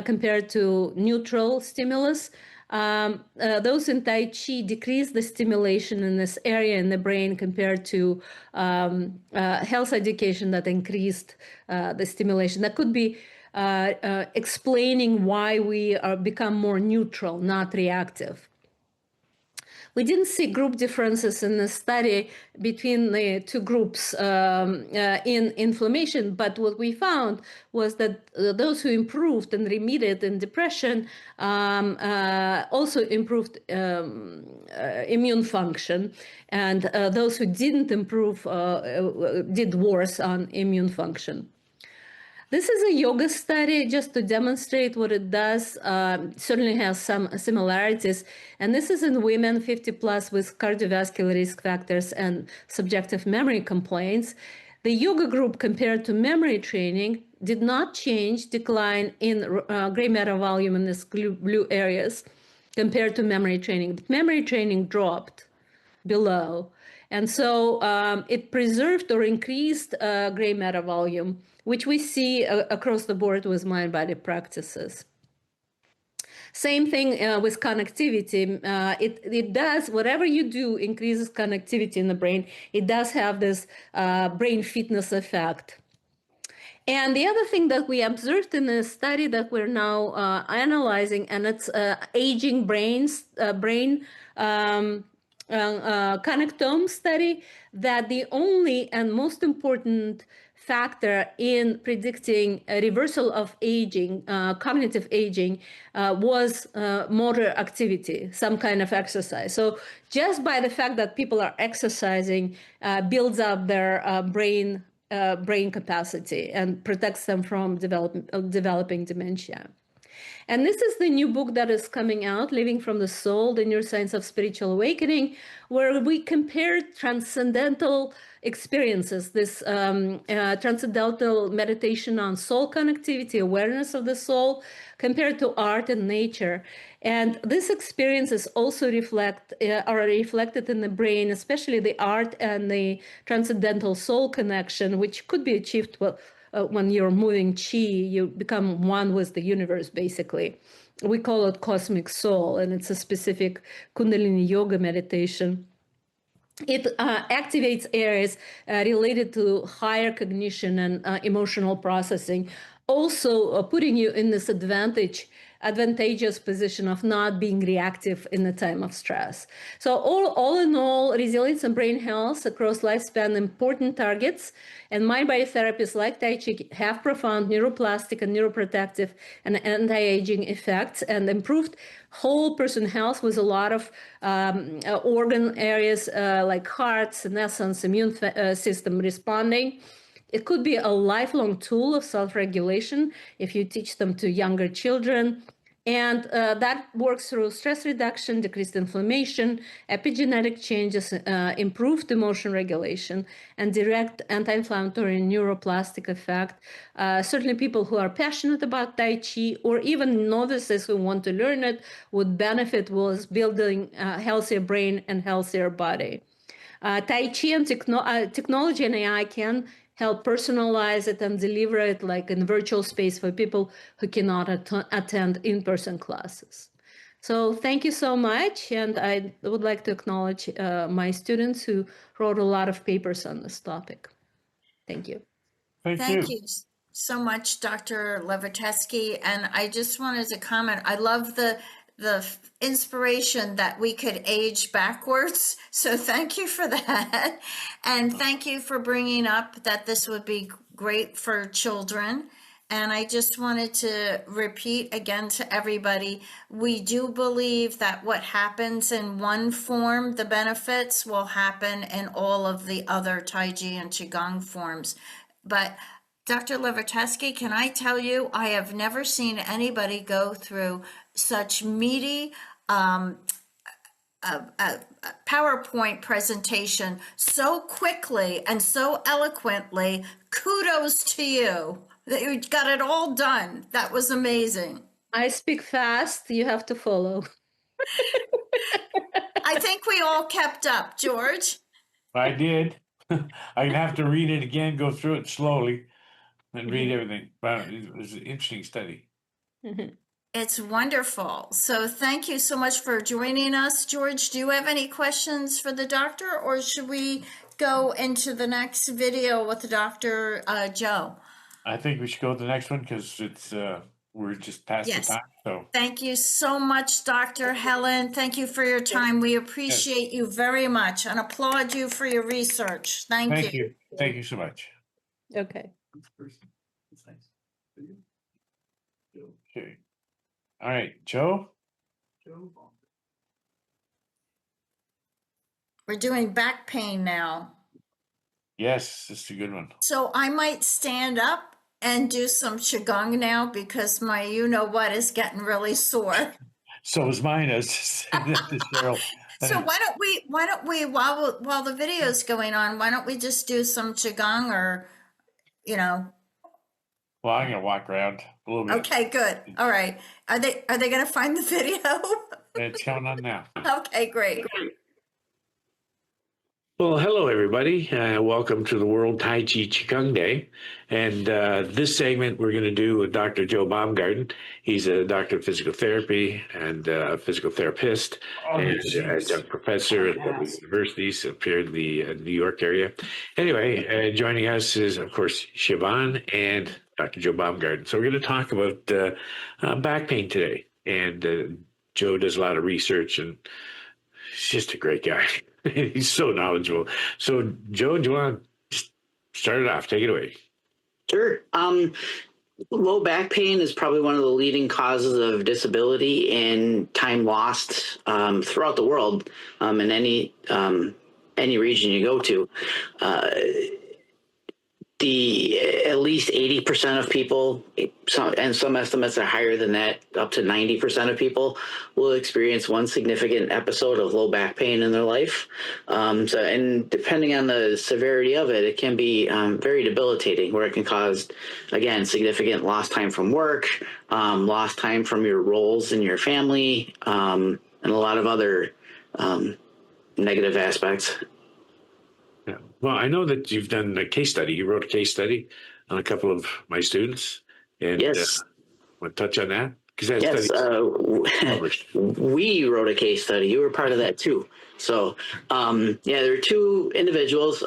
compared to neutral stimulus. Those in Tai Chi decreased the stimulation in this area in the brain compared to health education that increased the stimulation. That could be explaining why we become more neutral, not reactive. We didn't see group differences in the study between the two groups in inflammation, but what we found was that those who improved and remitted in depression also improved immune function, and those who didn't improve did worse on immune function. This is a yoga study just to demonstrate what it does. Certainly has some similarities. And this is in women 50 plus with cardiovascular risk factors and subjective memory complaints. The yoga group compared to memory training did not change, decline in gray matter volume in these blue areas compared to memory training. But memory training dropped below. And so it preserved or increased gray matter volume, which we see across the board with mind-body practices. Same thing with connectivity. It does, whatever you do increases connectivity in the brain. It does have this brain fitness effect. And the other thing that we observed in the study that we're now analyzing, and it's aging brain connectome study, that the only and most important factor in predicting a reversal of aging, cognitive aging, was motor activity, some kind of exercise. So just by the fact that people are exercising builds up their brain capacity and protects them from developing dementia. And this is the new book that is coming out, Living from the Soul, The Neuroscience of Spiritual Awakening, where we compared transcendental experiences, this transcendental meditation on soul connectivity, awareness of the soul, compared to art and nature. And these experiences also are reflected in the brain, especially the art and the transcendental soul connection, which could be achieved when you're moving chi. You become one with the universe, basically. We call it cosmic soul, and it's a specific Kundalini yoga meditation. It activates areas related to higher cognition and emotional processing, also putting you in this advantageous position of not being reactive in the time of stress. So all in all, resilience and brain health across lifespan, important targets, and mind-body therapies like Tai Chi have profound neuroplastic and neuroprotective and anti-aging effects, and improved whole person health with a lot of organ areas like heart, senescence, immune system responding. It could be a lifelong tool of self-regulation if you teach them to younger children. And that works through stress reduction, decreased inflammation, epigenetic changes, improved emotion regulation, and direct anti-inflammatory neuroplastic effect. Certainly people who are passionate about Tai Chi, or even novices who want to learn it, would benefit with building a healthier brain and healthier body. Tai Chi and technology and AI can help personalize it and deliver it like in virtual space for people who cannot attend in-person classes. So thank you so much. And I would like to acknowledge my students who wrote a lot of papers on this topic. Thank you. Thank you so much, Dr. Lavretsky. And I just wanted to comment, I love the inspiration that we could age backwards. So thank you for that. And thank you for bringing up that this would be great for children. And I just wanted to repeat again to everybody, we do believe that what happens in one form, the benefits will happen in all of the other Tai Chi and Qigong forms. But Dr. Lavretsky, can I tell you, I have never seen anybody go through such meaty PowerPoint presentation so quickly and so eloquently. Kudos to you. You got it all done. That was amazing. I speak fast. You have to follow. I think we all kept up, George. I did. I have to read it again, go through it slowly, and read everything. But it was an interesting study. It's wonderful. So thank you so much for joining us. George, do you have any questions for the doctor, or should we go into the next video with Dr. Joe? I think we should go to the next one because it's we're just past the time. So thank you so much, Dr. Helen. Thank you for your time. We appreciate you very much and applaud you for your research. Thank you. Thank you so much. Okay. Okay. All right, Joe. We're doing back pain now. Yes, this is a good one. So I might stand up and do some Qigong now because my you-know-what is getting really sore. So is mine, as Cheryl. So why don't we, while the video is going on, why don't we just do some Qigong or, Well, I'm going to walk around a little bit. Okay, good. All right. Are they going to find the video? It's coming on now. Okay, great. Well, hello, everybody. Welcome to the World Tai Chi Qigong Day. And this segment we're going to do with Dr. Joe Baumgarden. He's a doctor of physical therapy and a physical therapist and adjunct professor at the universities up here in the New York area. Anyway, joining us is, of course, Siobhan and Dr. Joe Baumgarden. So we're going to talk about back pain today. And Joe does a lot of research, and he's just a great guy. He's so knowledgeable. So, Joe, do you want to start it off? Take it away. Sure. Low back pain is probably one of the leading causes of disability and time lost throughout the world in any region you go to. At least 80% of people, and some estimates are higher than that, up to 90% of people will experience one significant episode of low back pain in their life. And depending on the severity of it, it can be very debilitating, where it can cause, again, significant lost time from work, lost time from your roles in your family, and a lot of other negative aspects. Yeah. Well, I know that you've done a case study. You wrote a case study on a couple of my students. And yes. Want to touch on that? Yes, we wrote a case study. You were part of that too. So, there are two individuals.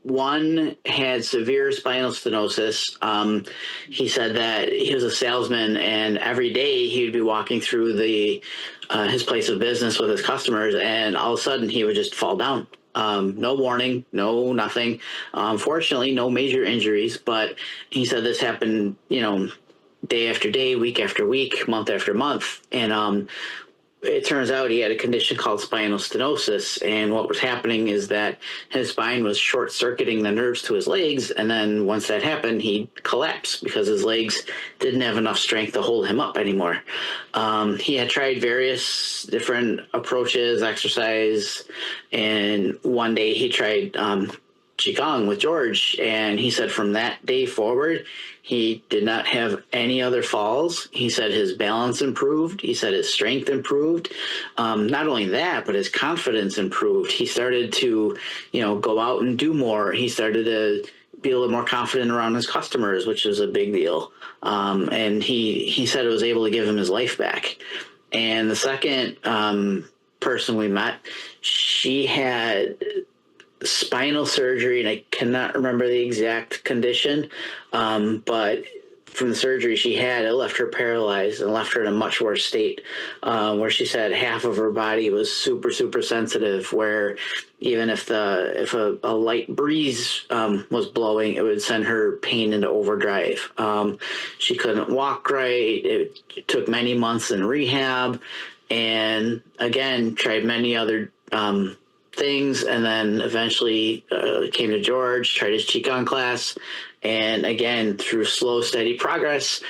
One had severe spinal stenosis. He said that he was a salesman, and every day he would be walking through his place of business with his customers, and all of a sudden he would just fall down. No warning, no nothing. Fortunately, no major injuries, but he said this happened, day after day, week after week, month after month. And it turns out he had a condition called spinal stenosis. And what was happening is that his spine was short-circuiting the nerves to his legs. And then once that happened, he'd collapse because his legs didn't have enough strength to hold him up anymore. He had tried various different approaches, exercise, and one day he tried Qigong with George, and he said from that day forward, he did not have any other falls. He said his balance improved. He said his strength improved. Not only that, but his confidence improved. He started to, go out and do more. He started to be a little more confident around his customers, which was a big deal. And he said it was able to give him his life back. And the second person we met, she had spinal surgery, and I cannot remember the exact condition, but from the surgery she had, it left her paralyzed and left her in a much worse state, where she said half of her body was super, super sensitive, where even if a light breeze was blowing, it would send her pain into overdrive. She couldn't walk right. It took many months in rehab, and again, tried many other things, and then eventually came to George, tried his Qigong class, and again, through slow, steady progress,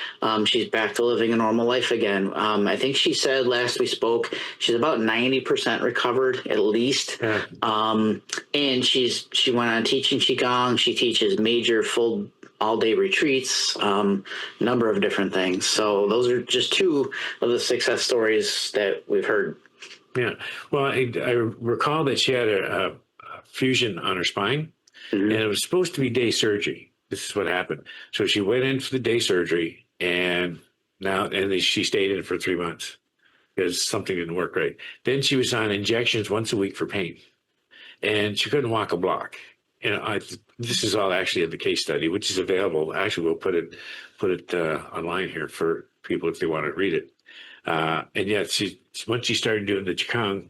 she's back to living a normal life again. I think she said last we spoke, she's about 90% recovered at least. Yeah. And she went on teaching Qigong. She teaches major full all-day retreats, number of different things. So those are just two of the success stories that we've heard. Yeah. Well, I recall that she had a fusion on her spine, and it was supposed to be day surgery. This is what happened. So she went in for the day surgery, and she stayed in for 3 months because something didn't work right. Then she was on injections once a week for pain, and she couldn't walk a block. This is all actually in the case study, which is available. Actually, we'll put it online here for people if they want to read it. And yet, once she started doing the Qigong,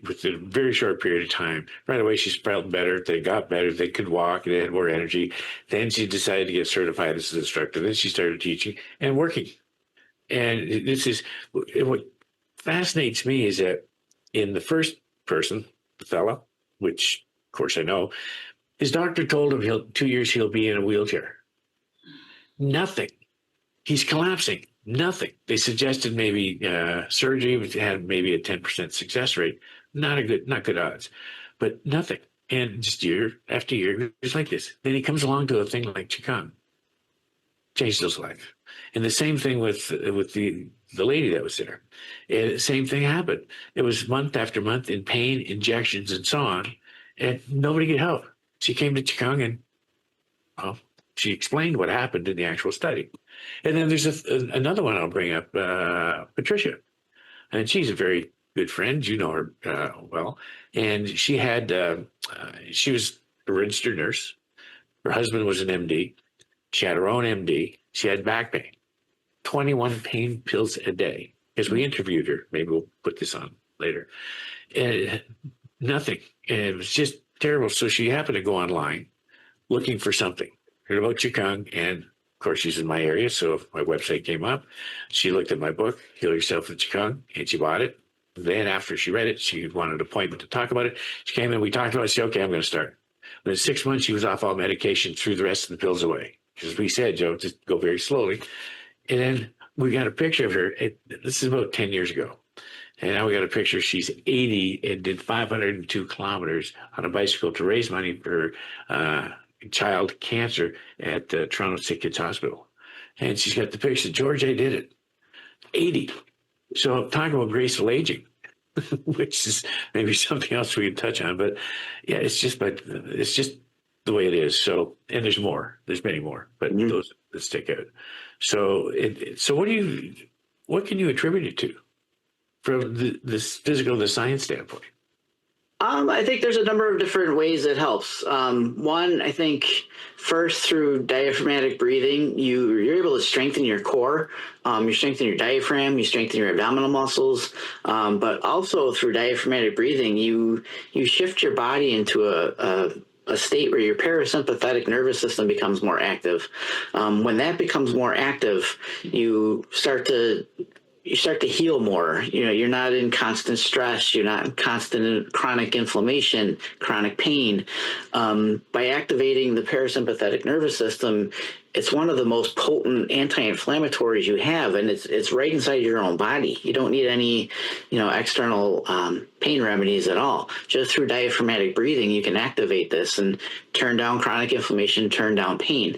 within a very short period of time, right away she felt better. They got better. They could walk. They had more energy. Then she decided to get certified as an instructor. Then she started teaching and working. And this is what fascinates me is that in the first person, the fellow, which of course I know, his doctor told him 2 years he'll be in a wheelchair. Nothing. He's collapsing. Nothing. They suggested maybe surgery, which had maybe a 10% success rate. Not good odds, but nothing. And just year after year, it's like this. Then he comes along to a thing like Qigong, changed his life. And the same thing with the lady that was there. And the same thing happened. It was month after month in pain, injections, and so on, and nobody could help. She came to Qigong, and she explained what happened in the actual study. And then there's another one I'll bring up, Patricia. And she's a very good friend. You know her well. And she was a registered nurse. Her husband was an MD. She had her own MD. She had back pain, 21 pain pills a day. As we interviewed her, maybe we'll put this on later. And nothing. And it was just terrible. So she happened to go online looking for something. Heard about Qigong, and of course she's in my area, so my website came up. She looked at my book, Heal Yourself with Qigong, and she bought it. Then after she read it, she wanted an appointment to talk about it. She came in, we talked about it. She said, okay, I'm going to start. Within 6 months, she was off all medication, threw the rest of the pills away. Because we said, Joe, just go very slowly. And then we got a picture of her. This is about 10 years ago. And now we got a picture. She's 80 and did 502 kilometers on a bicycle to raise money for child cancer at Toronto Sick Kids Hospital. And she's got the picture. George, I did it. 80. So talking about graceful aging, which is maybe something else we can touch on. But yeah, it's just the way it is. So, and there's more. There's many more, but those that stick out. So, so what can you attribute it to from the science standpoint? I think there's a number of different ways it helps. One, I think first through diaphragmatic breathing, you're able to strengthen your core. You strengthen your diaphragm, you strengthen your abdominal muscles, but also through diaphragmatic breathing, you shift your body into a state where your parasympathetic nervous system becomes more active. When that becomes more active, you start to heal more. You're not in constant stress. You're not in constant chronic inflammation, chronic pain. By activating the parasympathetic nervous system, it's one of the most potent anti-inflammatories you have, and it's right inside your own body. You don't need any, external pain remedies at all. Just through diaphragmatic breathing, you can activate this and turn down chronic inflammation, turn down pain.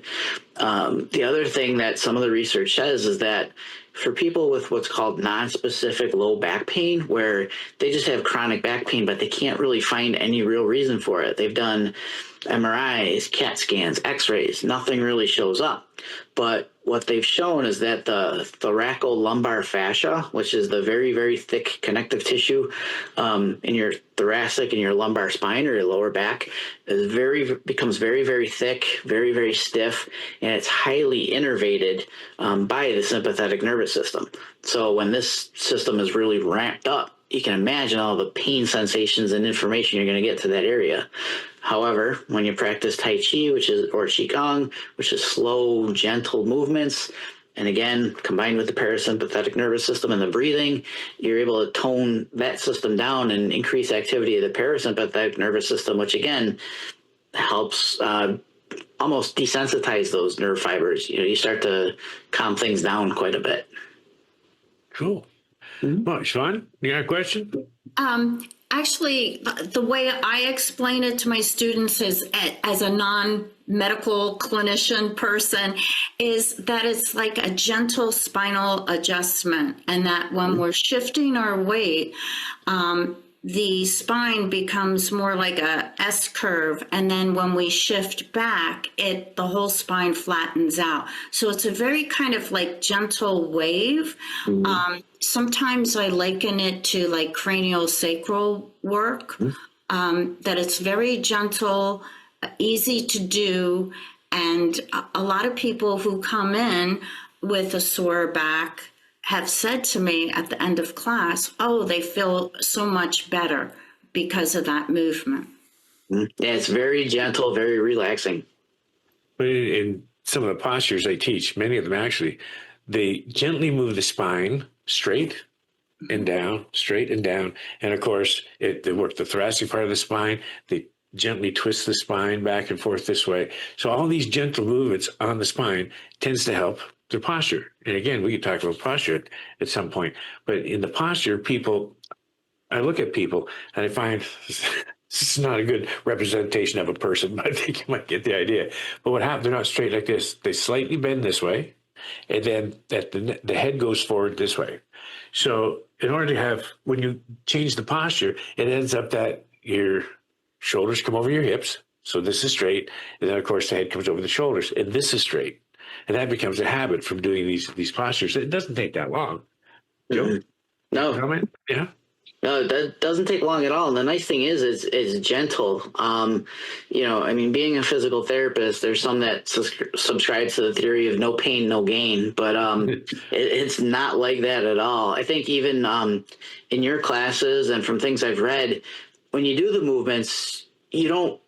The other thing that some of the research says is that for people with what's called non-specific low back pain, where they just have chronic back pain, but they can't really find any real reason for it. They've done MRIs, CAT scans, X-rays, nothing really shows up. But what they've shown is that the thoracolumbar fascia, which is the very, very thick connective tissue in your thoracic and your lumbar spine or your lower back, becomes very, very thick, very, very stiff, and it's highly innervated by the sympathetic nervous system. So when this system is really ramped up, you can imagine all the pain sensations and information you're going to get to that area. However, when you practice Tai Chi, or Qigong, which is slow, gentle movements, and again, combined with the parasympathetic nervous system and the breathing, you're able to tone that system down and increase activity of the parasympathetic nervous system, which again helps almost desensitize those nerve fibers. You start to calm things down quite a bit. Cool. Well, Siobhan, you got a question? Actually, the way I explain it to my students is, as a non-medical clinician person, is that it's like a gentle spinal adjustment, and that when we're shifting our weight, the spine becomes more like a S curve, and then when we shift back, the whole spine flattens out. So it's a very kind of like gentle wave. Sometimes I liken it to like craniosacral work, that it's very gentle, easy to do, and a lot of people who come in with a sore back have said to me at the end of class, oh, they feel so much better because of that movement. Yeah, it's very gentle, very relaxing. But in some of the postures I teach, many of them actually, they gently move the spine straight and down, straight and down. And of course, they work the thoracic part of the spine. They gently twist the spine back and forth this way. So all these gentle movements on the spine tends to help their posture. And again, we could talk about posture at some point, but in the posture, I look at people and I find this is not a good representation of a person, but I think you might get the idea. But what happens, they're not straight like this. They slightly bend this way, and then the head goes forward this way. So in order to have, when you change the posture, it ends up that your shoulders come over your hips. So this is straight. And then of course the head comes over the shoulders, and this is straight. And that becomes a habit from doing these postures. It doesn't take that long. Joe? No. Comment? Yeah. No, that doesn't take long at all. And the nice thing is it's gentle. Being a physical therapist, there's some that subscribe to the theory of no pain, no gain, but it's not like that at all. I think even in your classes and from things I've read, when you do the movements, you don't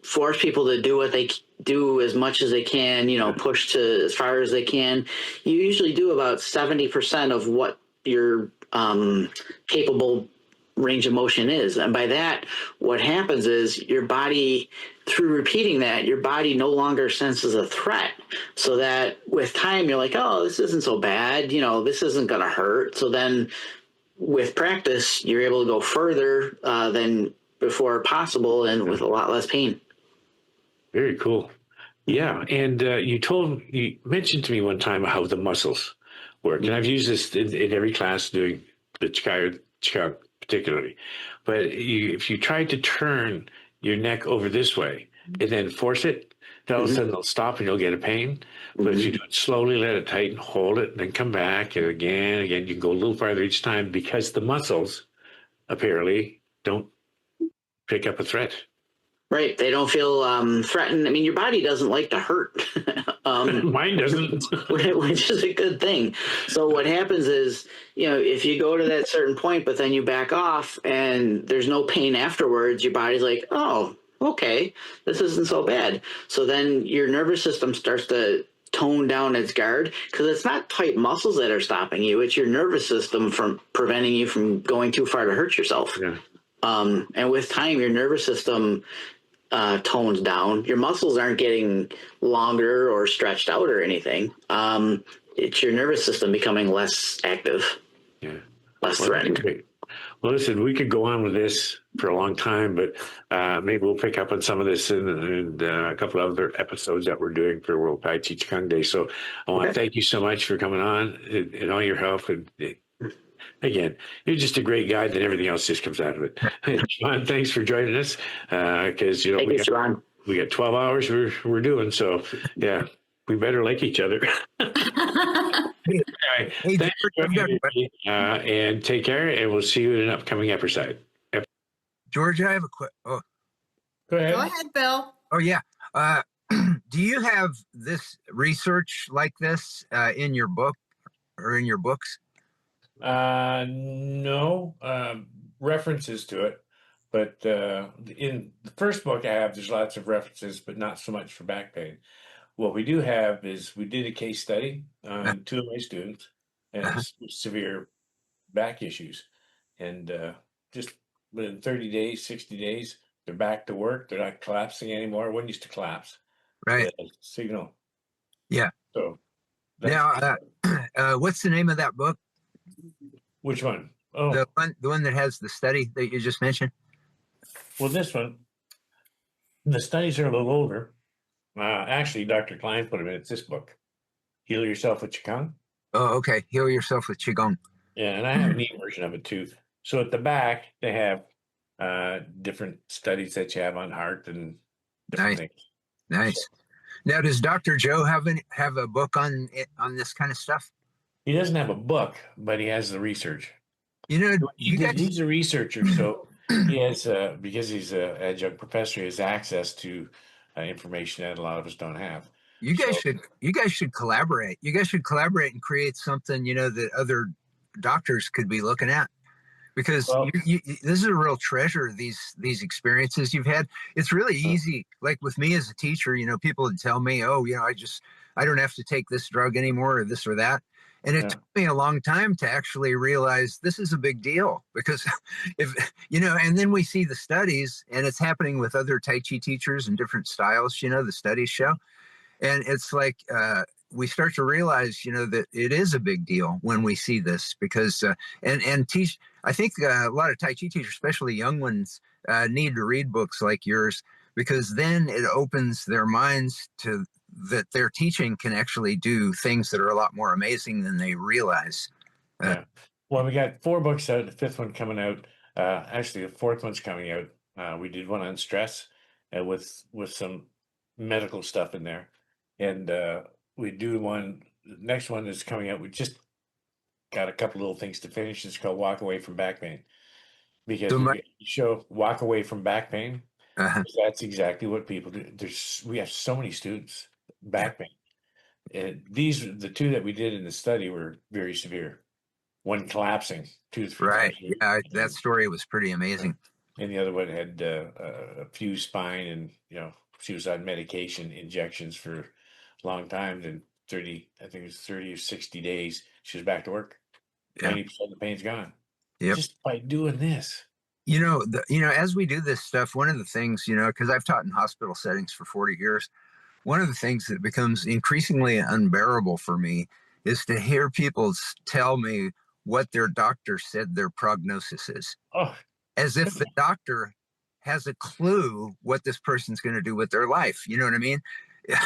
force people to do what they do as much as they can, push to as far as they can. You usually do about 70% of what your capable range of motion is. And by that, what happens is your body, through repeating that, your body no longer senses a threat. So that with time, you're like, oh, this isn't so bad. This isn't going to hurt. So then with practice, you're able to go further than before possible and with a lot less pain. Very cool. Yeah. And you mentioned to me one time how the muscles work. And I've used this in every class doing the Qigong particularly. But if you try to turn your neck over this way and then force it, then all of a sudden it'll stop and you'll get a pain. But if you do it slowly, let it tighten, hold it, and then come back, and again, you can go a little farther each time, because the muscles apparently don't pick up a threat. Right. They don't feel threatened. I mean, your body doesn't like to hurt. Mine doesn't. Which is a good thing. So what happens is, if you go to that certain point, but then you back off and there's no pain afterwards, your body's like, oh, okay, this isn't so bad. So then your nervous system starts to tone down its guard, because it's not tight muscles that are stopping you. It's your nervous system from preventing you from going too far to hurt yourself. Yeah. And with time, your nervous system tones down. Your muscles aren't getting longer or stretched out or anything. It's your nervous system becoming less active, less threatened. Great. Well, listen, we could go on with this for a long time, but maybe we'll pick up on some of this in a couple of other episodes that we're doing for World Tai Chi Qigong Day. So I want to thank you so much for coming on and all your help. And again, you're just a great guy, and everything else just comes out of it. Siobhan, thanks for joining us, because we got 12 hours we're doing. So yeah. we better like each other. Anyway, Hey, thanks for George, joining me, and take care, and we'll see you in an upcoming episode. George, I have a quick. Oh, Go ahead. Go ahead, Bill. oh yeah. Do you have this research like this in your book or in your books? No references to it, but in the first book I have, there's lots of references, but not so much for back pain. What we do have is we did a case study on 2 of my students and severe back issues, and just within 30 days, 60 days, they're back to work. They're not collapsing anymore. One used to collapse. Right. Signal. Yeah. So now, what's the name of that book? Which one? Oh, the one that has the study that you just mentioned. Well, this one, the studies are a little older. Actually, Dr. Klein put them in. It's this book, Heal Yourself with Qigong. Oh, okay. Heal Yourself with Qigong. Yeah, and I have an e-version of it too. So at the back, they have different studies that you have on heart and different things. Nice. Now, does Dr. Joe have a book on this kind of stuff? He doesn't have a book, but he has the research. You know, he's a researcher, so he has because he's an adjunct professor, he has access to information that a lot of us don't have. You guys should collaborate. You guys should collaborate and create something, that other doctors could be looking at, because this is a real treasure. These experiences you've had. It's really easy. Like with me as a teacher, people would tell me, "Oh, I don't have to take this drug anymore, or this or that." And it took me a long time to actually realize this is a big deal, because and then we see the studies, and it's happening with other Tai Chi teachers and different styles, the studies show. And it's like, we start to realize, that it is a big deal when we see this, because, I think a lot of Tai Chi teachers, especially young ones, need to read books like yours, because then it opens their minds to that their teaching can actually do things that are a lot more amazing than they realize. Well, we got 4 books out, the 5th one coming out. Actually, the 4th one's coming out. We did one on stress with some medical stuff in there. And we do one, the next one is coming out. We just got a couple little things to finish. It's called Walk Away from Back Pain. Because you show Walk Away from Back Pain, that's exactly what people do. We have so many students, back pain. And the 2 that we did in the study were very severe. One collapsing 2 to 3 times. Yeah, that story was pretty amazing. And the other one had a fused spine, and she was on medication injections for a long time. And I think it was 30 or 60 days, she was back to work. 90% of the pain's gone. Yep. Just by doing this. As we do this stuff, one of the things, because I've taught in hospital settings for 40 years, one of the things that becomes increasingly unbearable for me is to hear people tell me what their doctor said their prognosis is. As if the doctor has a clue what this person's going to do with their life. You know what I mean?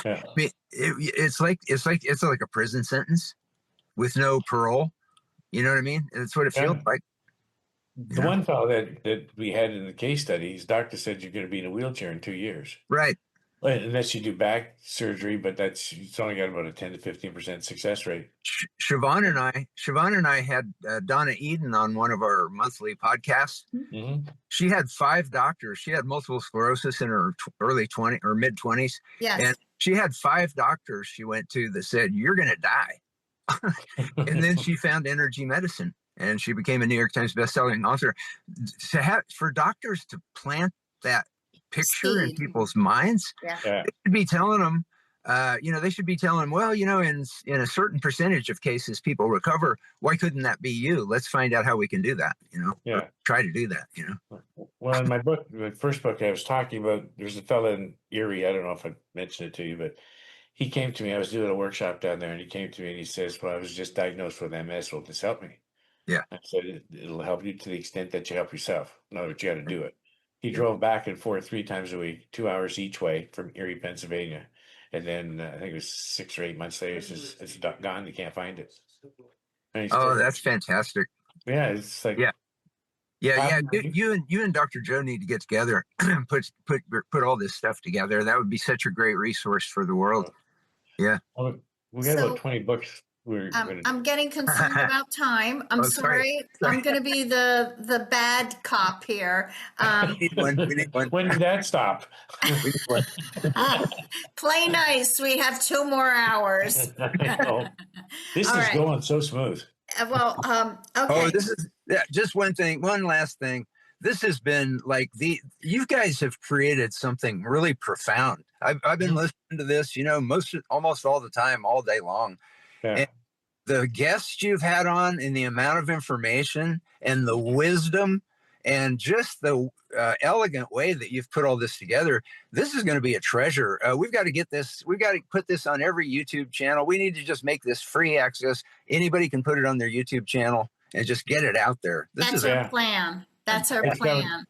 I mean, it's like a prison sentence with no parole. You know what I mean? That's what it feels like. The one fellow that we had in the case study, his doctor said you're going to be in a wheelchair in 2 years. Right. Unless you do back surgery, but it's only got about a 10 to 15% success rate. Siobhan and I had Donna Eden on one of our monthly podcasts. Mm-hmm. She had 5 doctors. She had multiple sclerosis in her early 20s or mid 20s. Yes. And she had 5 doctors she went to that said, "You're going to die." And then she found energy medicine, and she became a New York Times bestselling author. For doctors to plant that picture in people's minds, they should be telling them, they should be telling them, well, in a certain percentage of cases, people recover. Why couldn't that be you? Let's find out how we can do that, try to do that, Well, in my book, the first book I was talking about, there's a fellow in Erie. I don't know if I mentioned it to you, but he came to me. I was doing a workshop down there, and he came to me and he says, "Well, I was just diagnosed with MS. Will this help me?" Yeah. I said, "It'll help you to the extent that you help yourself. In other words, you got to do it." He drove back and forth 3 times a week, 2 hours each way from Erie, Pennsylvania. And then I think it was 6 or 8 months later, it's gone. You can't find it. Oh, that's fantastic. Yeah, it's like Yeah. You and Dr. Joe need to get together and put all this stuff together. That would be such a great resource for the world. Yeah. We got So- about 20 books. I'm getting concerned about time. I'm sorry. I'm going to be the bad cop here. We need one. When did that stop? We need one. Play nice. We have 2 more hours. I know. This All is right. going so smooth. Well, okay. Oh, this is just one thing. One last thing. This has been like you guys have created something really profound. I've been listening to this, almost all the time, all day long. Yeah. And the guests you've had on and the amount of information and the wisdom and just the elegant way that you've put all this together, this is going to be a treasure. We've got to get this. We've got to put this on every YouTube channel. We need to just make this free access. Anybody can put it on their YouTube channel and just get it out there. That's our plan. That's our plan.